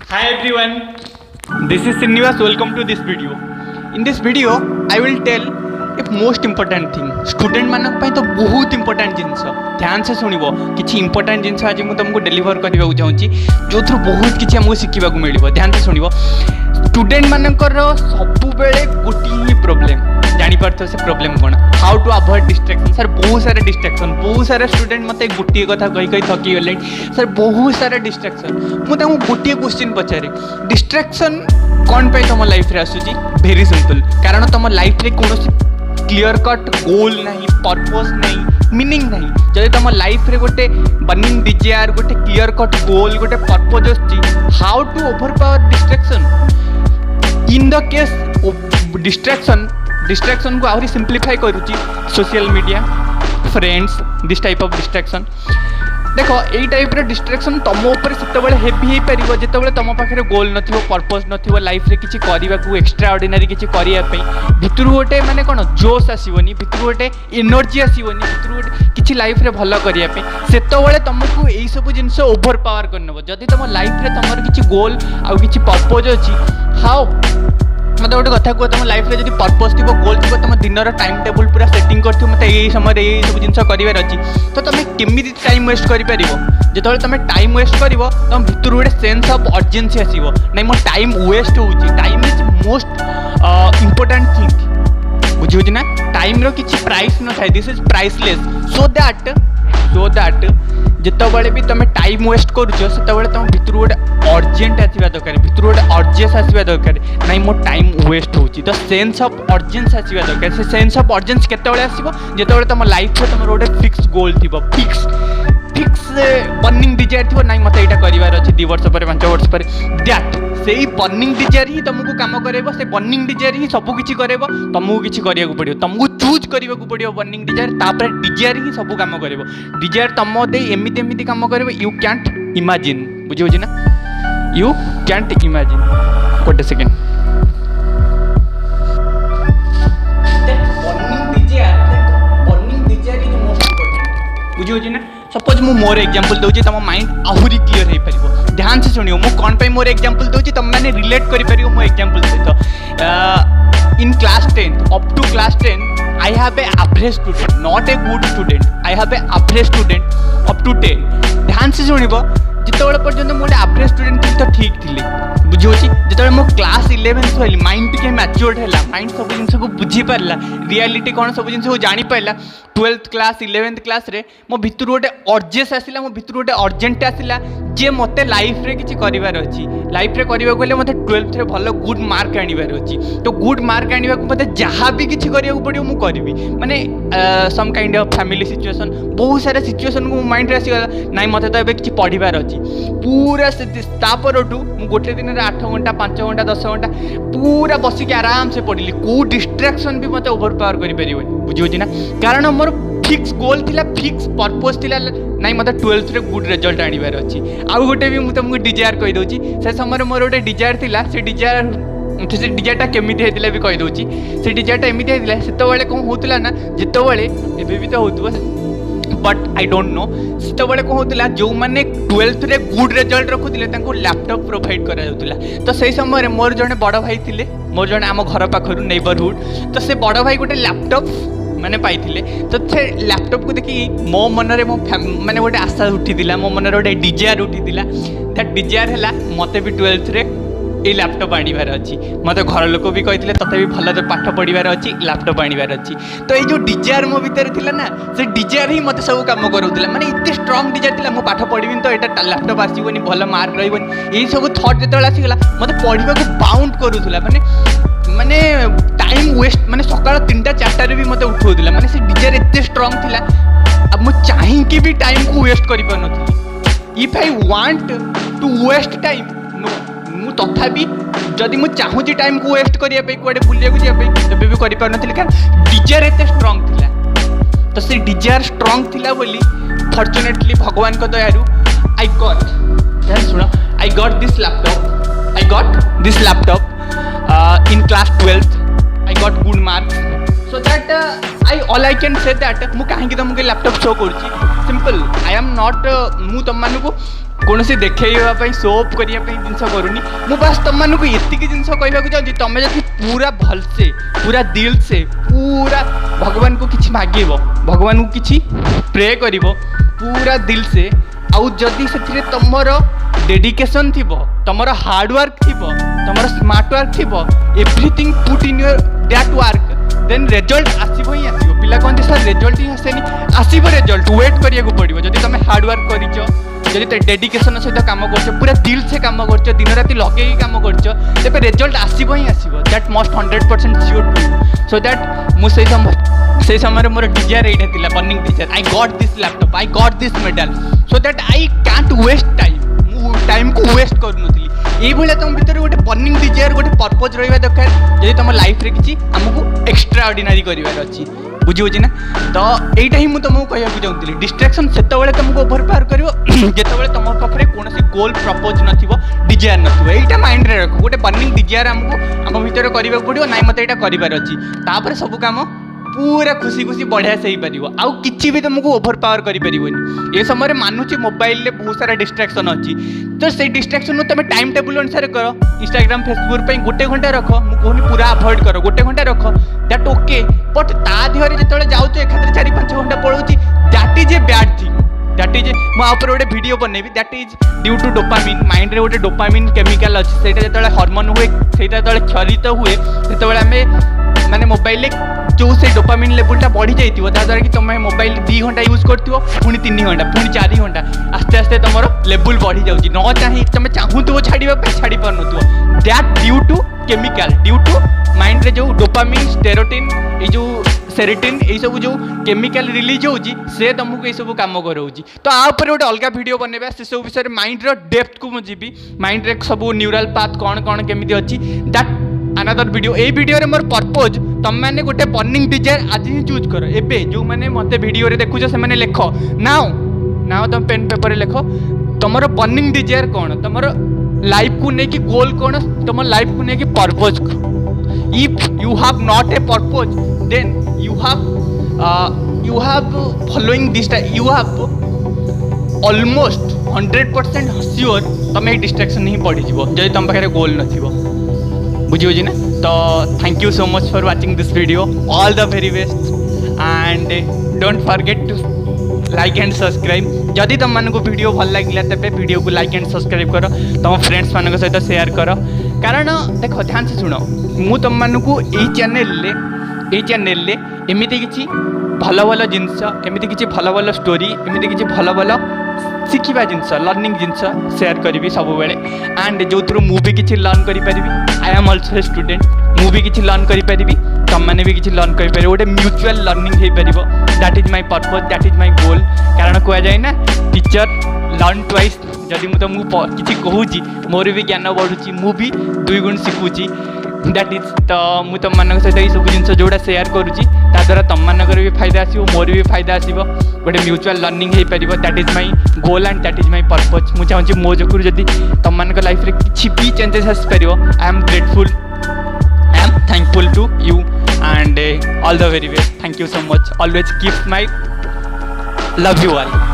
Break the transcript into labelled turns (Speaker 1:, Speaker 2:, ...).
Speaker 1: Hi everyone, this is Srinivas. Welcome to this video. In this video, I will tell a most important thing. Student मानक पाई तो बहुत important जिनस ध्यान से सुनिबो किछि important जिनस आज मु तुमको डेलीवर करबा को चाहूची जो थ्रू बहुत किछि हमको सिखिबा को मिलिबो ध्यान से सुनिबो स्टूडेंट मानकर सबु बेले गोटी ही प्रॉब्लम जानी पारथो से प्रॉब्लम कोन how to avoid distraction sir बहुत सारा स्टूडेंट मते गोटी कथा कहि कहि थकी गले सर बहुत सारा डिस्ट्रैक्शन मु ताऊ गोटी क्वेश्चन पचारे डिस्ट्रैक्शन कौन पे तुम लाइफ रे आसुची वेरी सिंपल कारण तुम लाइफ रे कोनोसी क्लियर कट गोल नहीं पर्पस नहीं मीनिंग नहीं जदि तुम लाइफ रे गोटे बर्निंग डिजायर गोटे क्लियर कट गोल गोटे पर्पस अछि how to overpower distraction in the case distraction को आहरी सिंप्लीफाई करूची social media friends this type of distraction देख यही टाइप डिस्ट्रैक्शन तुम उपर से हेवी हो पार जिते तुम पाखे गोल नथिबो पर्पस नथिबो लाइफ रे किछि करबा को एक्स्ट्रा ऑर्डिनरी किछि करिया पई भितर गोटे माने कोन जोश आसीबोनी भितर गोटे एनर्जी आसीबोनी भितर गोटे किछि लाइफ रे भलो करिया पई सेतबेले तुमको एई सब जिंस ओवर पावर करनबो जदि तुम लाइफ रे तुमर किछि गोल आ किछि पर्पस अछि हाउ मत गोटे कथा कह तुम लाइफ रे जब पर्पस थी गोल थी तुम दिन टाइम टेबुल पूरा सेटिंग कर मत यही समय ये सब जिन कर तो तुम केमी टाइम वेस्ट कर जो तुम टाइम वेस्ट कर तुम भितर गोटे सेन्स ऑफ अर्जेन्सी आसो नहीं मो टाइम वेस्ट हो time is most important thing बुझे ना टाइम रो किसी प्राइस न था this is priceless so that जितेबाला भी तुम टाइम वेस्ट करुच से तुम भितर गोटे अर्जेंट आसवा दरकार भितर गोटे अर्जेंस आसवा दरकार नाई मो टाइम वेस्ट हो तो सेन्स ऑफ अर्जेंस आसवा दरकार से सेन्स ऑफ अर्जेंस केतबेले आसीबो जेतबेले तुम लाइफ रे तुम गोटे फिक्स गोल थी फिक्स बर्निंग डिजायर थी ना मत यहाँ करार अच्छे 2 वर्ष पर 5 वर्ष पर दैट से बर्निंग डिजायर ही तुमको कम करेब से बर्निंग डिजायर ही सब किसी करेब तुमको किसी करा पड़ो तुमको चूज करने को पड़ो बर्निंग डिजायर तापर डिजायर ही सब कम कर डिजायर तुम दे एमती एमती कम कर यू कैंट इमेजिन बुझे ना यू कैंट इमेजिन गोटे सेकेंड बुझे ना सपोज मु मोर एग्जांपल दूसरी तुम माइंड आहरी क्लीयर हो पार ध्यान से शुणियो मु कौन पे मोर एग्जांपल दूसरी तुम मैंने रिलेट कर मो एग्जांपल सहित in class 10 up to class 10 I have a average student not a good student I have a average student up to 10 ध्यान से शुणिबो जितेबाला पर्यंत मोटे एवरेज स्टूडेंट तो ठीक थी बुझे जो मो क्लास 11 सही माइंड टी मैच्योर्ड है माइंड सब जिन को बुझी पारा रियलिटी कौन सब जिन को जानी पारा 12th क्लास 11th क्लास रे मो भितर गोटे अर्जेस आसला मो भितर गोटे अर्जेंट आसला जे मते लाइफ रे किछि करिवार अछि लाइफ रे करबा गले मते 12th रे भलो गुड मार्क आनिबार अछि तो गुड मार्क आनिबा को मते जहा भी किछि करिया को पड़ियो मु करबी माने some kind of family situation बहुत सारा सिचुएशन को माइंड रे आसीगला नाइ मते तो एबे किछि पढिबार अछि पूरा तापरटू मु गोटे दिन रे 8 घंटा 5 घंटा 10 घंटा पूरा बसी के आराम से पढ़िली को डिस्ट्रैक्शन भी मते ओवर पावर करि परिबो बुझियो ना कारण मोर फिक्स गोल थिला फिक्स पर्पस थिला नाइ मते 12th रे गुड रिजल्ट आनिबार अछि आउ गोटे भी मु तुमको डिजायर कहि दोची से समय मोर गोटे डिजायर थिला से डिजायरटा केमिति हेतिला भी कहि दोची से डिजायरटा एमिति हेतिला सेतबेले कोन होतला ना जेतबेले एबे भी तो होतबो बट आई डोंट नो सेतबेले कोन होतला जो माने 12th रे गुड रिजल्ट रखुतिले तांको लैपटॉप प्रोवाइड करा जाउतला तो सही समय मोर जने बड़ भाई थिले मोर जने आम घर पाखरु नेबरहुड तो से बड़ भाई गोटे लैपटॉप मैंने पाई तो से लैपटॉप को देखी मो मनरे मो माने गोटे आशा उठी मो मनरे गोटे डिजायर उठी दैट डिजायर है मते भी 12th रे ये लैपटॉप आनिबार अच्छी मत घर लोक भी कहते तथा भल पाठ पढ़ार अच्छी लैपटॉप आनिबार अच्छी तो ये जो डिजायर मो भीतर थिला ना से डिजायर ही मत सब काम करूला माने इतने स्ट्रांग डिजायर थिला मो पाठ पढ़ी तो यहाँ लैपटॉप आसबनी भल मार्क रही यही सब थट जो आसीगला मत पढ़ा को बाउंड करूला माने टाइम वेस्ट माने सकाळ 3टा 4टारे भी मत उठौला माने से डिजायर इतने स्ट्रांग थिला अब मो चाहि कि भी टाइम को वेस्ट करि पानथि if I want to waste time no मु तथापि जदि मु चाहूची टाइम को वेस्ट करिया पे कुआडे बुलिया को जिया पे तबे भी करि पानथि कारण डिजायर इतने स्ट्रांग थिला तो से डिजायर स्ट्रांग थिला बोली फॉर्चुनेटली भगवान को दयारु आई गॉट ध्यान सुनो आई got this laptop in class 12th I got good marks so that all I can say that मु काहे कि तुमको लैपटॉप शो करछि सिंपल आई एम नॉट मु तुम मानकु कौन सी देखा सोप करने जिन करूनी मु बस तुम मानक ये जिन कहवाक चाहूँगी तुम जब पूरा भलसे पूरा दिल से पूरा भगवान को किसी मागे भगवान को किसी प्रे कर पूरा दिल से आउ जदि से तुमर डेडिकेशन थी तुमर हार्डवर्क थी तुमर स्मार्ट वर्क थी everything put in your that work then result आसब ही आसो पिला कहते सर रिजल्ट ही आसेनी आसब रिजल्ट वेट करिया पड़ो जब तुम हार्डवर्क कर डेडिकेशन सहित कम कर पूरा दिल से कम कर दिन राति लगे कम कर रिजल्ट आसब ही आसो that must 100% sure to so that मुझे से समय मोर डिजायर ये burning desire I got this laptop I got this medal so that I can't waste time को वेस्ट करूनी ये तुम भर गोटे बर्निंग डिजायर गोटे पर्पज रहा दरकार जब तुम लाइफ रे किसी आमको एक्स्ट्रा ऑर्डिनरी करार अच्छी बुझे ना तो यहीटा ही मुझे तुमको कहूँ चाहूँगी डिस्ट्राक्शन से तुमको ओभर पावर कर जो तुम पाखे कौन गोल प्रपोज न डिजायर नहींटा माइंड रे रख गोटे बर्निंग डिजायर आमको आम भर करने पड़ो ना मत यहाँ कर अच्छी सब कम पूरा खुशी खुशी बढ़िया से हो आउ किसी भी तुमको ओभर पावर कर ये समय मानुची मोबाइल में बहुत सारा डिस्ट्राक्शन अच्छी तो से डिस्ट्राक्शन तुम टाइम टेबुल अनुसार कर इंस्टाग्राम फेसबुक पर गोटे घंटा रख मुझे पूरा अवॉइड कर गोटे घंटा रख दैट ओके बट ता देहरे जो जाऊँ एकाथरे 4-5 घंटा पड़ोची that is a bad thing that is मुझे गोटे वीडियो बनैबी that is due to dopamine mind रे गोटे डोपामिन केमिकल अच्छी से जो हार्मोन हुए से क्षरित हुए से आम माने मोबाइल जो से डोपामिन लेवलटा बढ़ी जाइए जहाँद्वारा कि तुम मोबाइल 2 घंटा यूज कर पुणी 3 घंटा पुणी 4 घंटा आस्ते आस्ते तुम लेवल बढ़ी जाऊँगी न चाहे तुम चाहूब छाड़ापी छाड़ी पार नुथ that due to chemical due to mind रे जो डोपामिन स्टेरोटिन ये जो सेरोटिन ये सब जो केमिकल रिलीज होची से तुमको ये सब कम कराऊँगी तो आपर गोटे अलग वीडियो बनवा से सब विषय माइंड रो डेप्थ को मुझे माइंड रे सब न्यूरल पाथ कौन कौन केमी अच्छी that another video A video रे मोर पर्पज तुम मैंने गोटे बर्निंग डिजायर आज ही चूज कर एबे जो मैंने मते वीडियो रे देखुछ से मैंने लिख नाउ नाउ तुम पेन पेपर रे लिख तुमर बर्निंग डिजायर कौन तुमर लाइफ को नहीं कि गोल कौन तुम लाइफ को नहीं कि purpose if you have not a purpose then you have following this you have almost 100% sure तुम ये डिस्ट्रैक्शन ही पड़ जब तुम पाखे गोल न बुझी ना तो thank you so much for watching this video all the very best and don't forget to like and subscribe जदि तुम मानक वीडियो भल लगे तेरे वीडियो को लाइक एंड सब्सक्राइब कर तुम फ्रेंड्स मान सहित शेयर कर कारण देख ध्यान से शुण मु तुम मानक ये चैनल एमती किसी भल भल जिनस एमती किसी भल भल स्टोरी एमती किसी भल भल शिखा जिनस लर्निंग जिनस शेयर करी सब बेले एंड जो थ्रू मुझे किसी लर्न करी I am also a student मुझे किसी लर्न करी तुम मैंने भी किसी लर्न कर गोटे म्यूचुअल लर्निंग हो पार that is my purpose that is my goal कारण कह जाए ना टीचर लर्न ट्वाइस जदि मुझे तुमको किसी कहूँ मोर भी ज्ञान बढ़ुची मुझे 2 गुण शिखुची दैट इज तो मुझे तुम मान सहित ये सब जिन जोड़ा शेयर करुँची ताद्वारा तुम मानकर भी फायदा आसो मोर भी फायदा आसो गोटे म्यूचुअल लर्निंग हो पार that is my goal and that is my purpose मुझे चाहूँगी मो जो जदि तुम मान लाइफ में किसी भी चेंजेस आसपार I am grateful I am thankful to you and all the very best thank you so much always keep my love you all